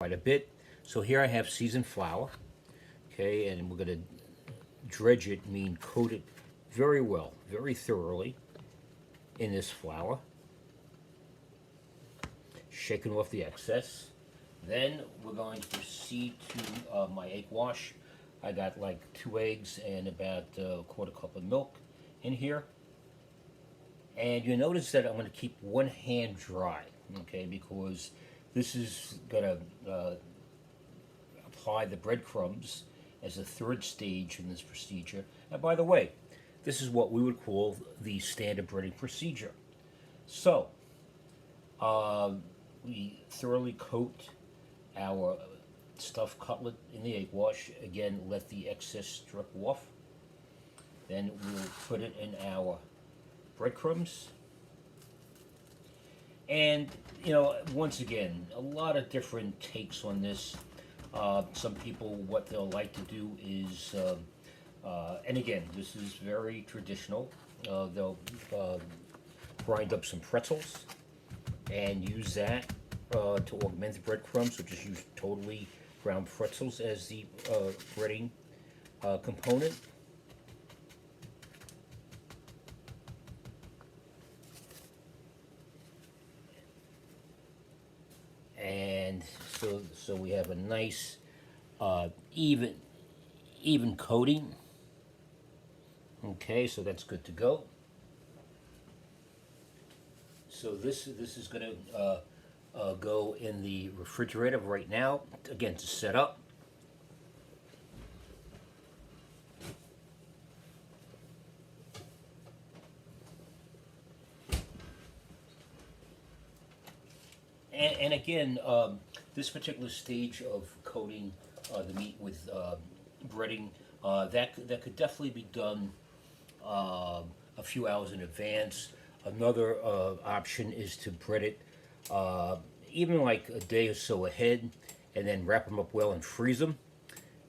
quite a bit. So here I have seasoned flour, okay, and we're going to dredge it, mean coat it very well, very thoroughly in this flour, shaking off the excess. Then we're going to proceed to my egg wash. I got like 2 eggs and about a quarter cup of milk in here. And you notice that I'm going to keep one hand dry, okay, because this is going to apply the breadcrumbs as a third stage in this procedure. And by the way, this is what we would call the standard breading procedure. So, we thoroughly coat our stuffed cutlet in the egg wash. Again, let the excess drip off. Then we'll put it in our breadcrumbs. And, you know, once again, a lot of different takes on this. Some people, what they'll like to do is, and again, this is very traditional. They'll grind up some pretzels and use that to augment the breadcrumbs, so just use totally ground pretzels as the breading component. And so we have a nice even coating. Okay, so that's good to go. So this is going to go in the refrigerator right now, again, to set up. And again, this particular stage of coating the meat with breading, that could definitely be done a few hours in advance. Another option is to bread it even like a day or so ahead, and then wrap them up well and freeze them.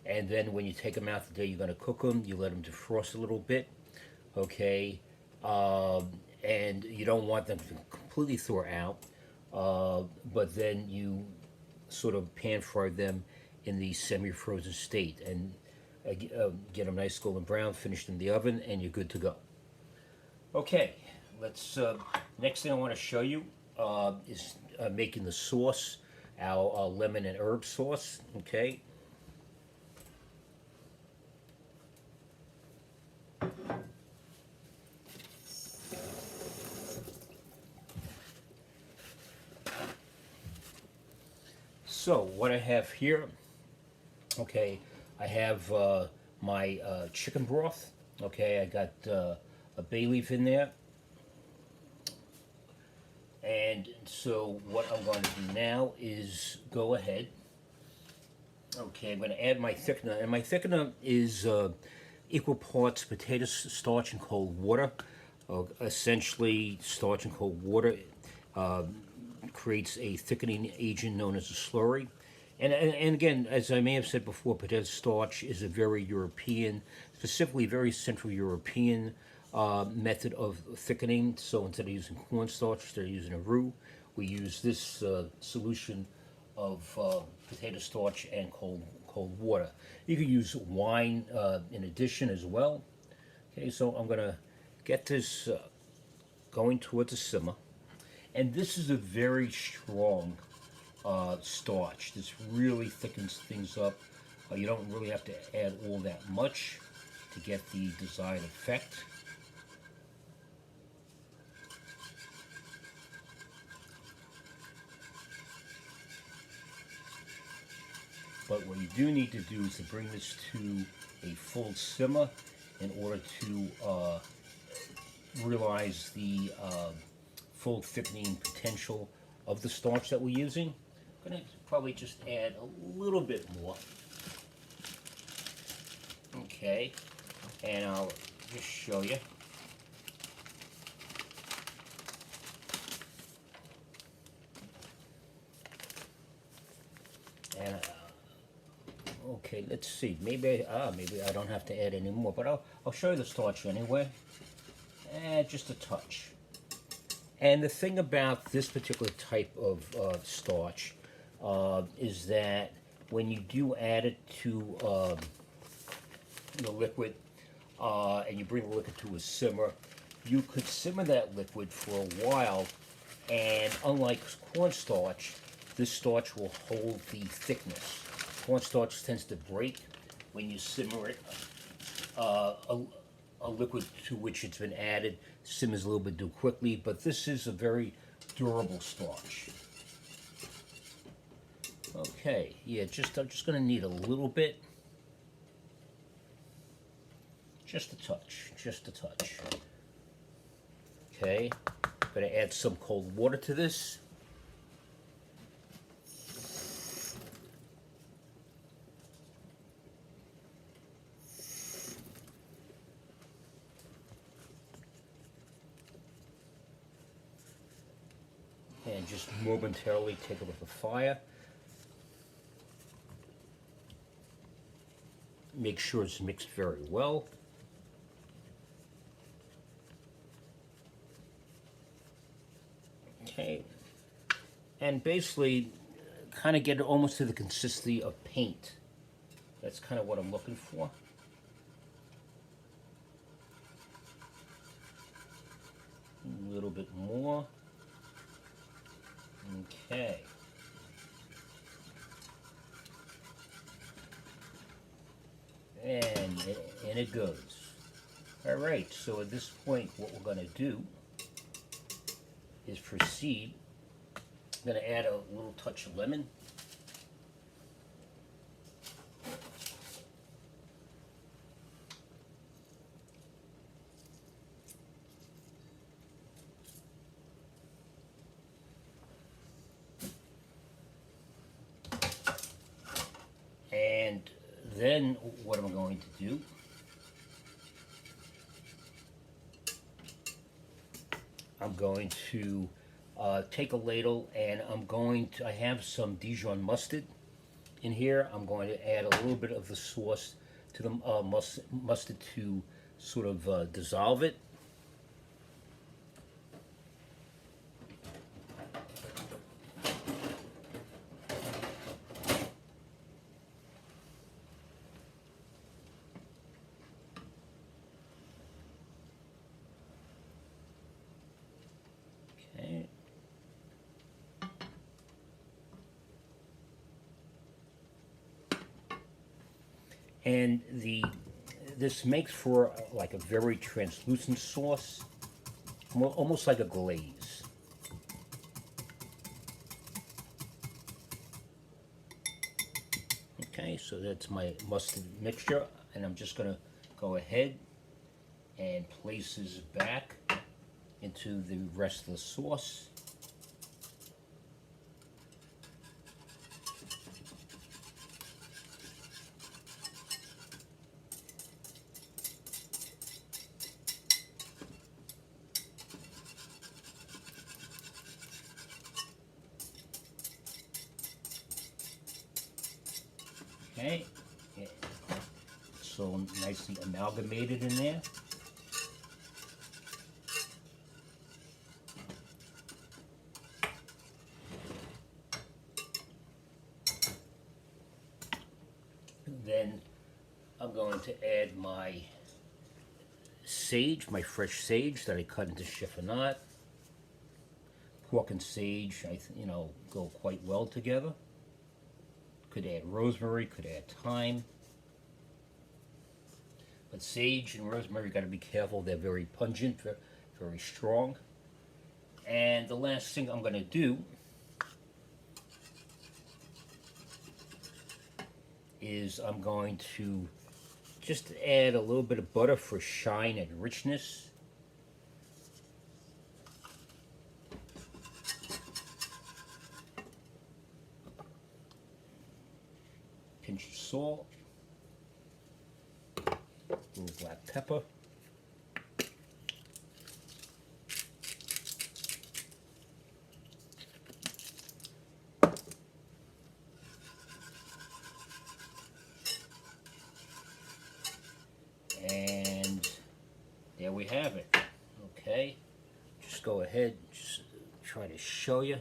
And then when you take them out the day you're going to cook them, you let them defrost a little bit, okay? And you don't want them to completely thaw out, but then you sort of pan fry them in the semi-frozen state, and get them nice golden brown, finish them in the oven, and you're good to go. Okay, let's, next thing I want to show you is making the sauce, our lemon and herb sauce, okay? So what I have here, okay, I have my chicken broth, okay, I got a bay leaf in there. And so what I'm going to do now is go ahead, okay, I'm going to add my thickener, and my thickener is equal parts potato starch and cold water. Essentially, starch and cold water creates a thickening agent known as a slurry. And again, as I may have said before, potato starch is a very European, specifically very Central European method of thickening. So instead of using cornstarch, instead of using a roux, we use this solution of potato starch and cold water. You can use wine in addition as well. Okay, so I'm going to get this going towards a simmer. And this is a very strong starch. This really thickens things up. You don't really have to add all that much to get the desired effect. But what you do need to do is to bring this to a full simmer in order to realize the full thickening potential of the starch that we're using. I'm going to probably just add a little bit more. Okay, and I'll just show you. And okay, let's see. Maybe I don't have to add any more, but I'll show you the starch anyway. Just a touch. And the thing about this particular type of starch, is that when you do add it to the liquid, and you bring the liquid to a simmer, you could simmer that liquid for a while, and unlike cornstarch, this starch will hold the thickness. Cornstarch tends to break when you simmer it. A liquid to which it's been added simmers a little bit too quickly, but this is a very durable starch. Okay, yeah, I'm just gonna need a little bit. Just a touch, just a touch. Okay, I'm gonna add some cold water to this. And just momentarily take it off the fire. Make sure it's mixed very well. Okay, and basically kind of get it almost to the consistency of paint. That's kind of what I'm looking for. A little bit more. Okay. And it goes. All right, so at this point, what we're going to do is proceed. I'm going to add a little touch of lemon. And then what I'm going to do I'm going to take a ladle, and I have some Dijon mustard in here. I'm going to add a little bit of the sauce to the mustard to sort of dissolve it. Okay. And this makes for like a very translucent sauce, almost like a glaze. Okay, so that's my mustard mixture, and I'm just going to go ahead and place this back into the rest of the sauce. Okay, so nicely amalgamated in there. Then I'm going to add my sage, my fresh sage that I cut into chiffonade. Pork and sage, go quite well together. Could add rosemary, could add thyme. But sage and rosemary, got to be careful. They're very pungent, very strong. And the last thing I'm going to do is I'm going to just add a little bit of butter for shine and richness. Pinch of salt, a little black pepper, and there we have it. Okay, just go ahead, just try to show you.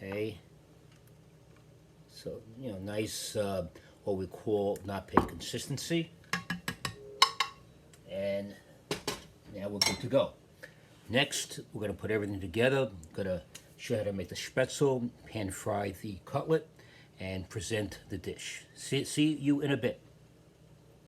Okay. So, you know, nice, what we call nappe consistency. And now we're good to go. Next, we're going to put everything together. I'm going to show you how to make the spetzel, pan fry the cutlet, and present the dish. See you in a bit.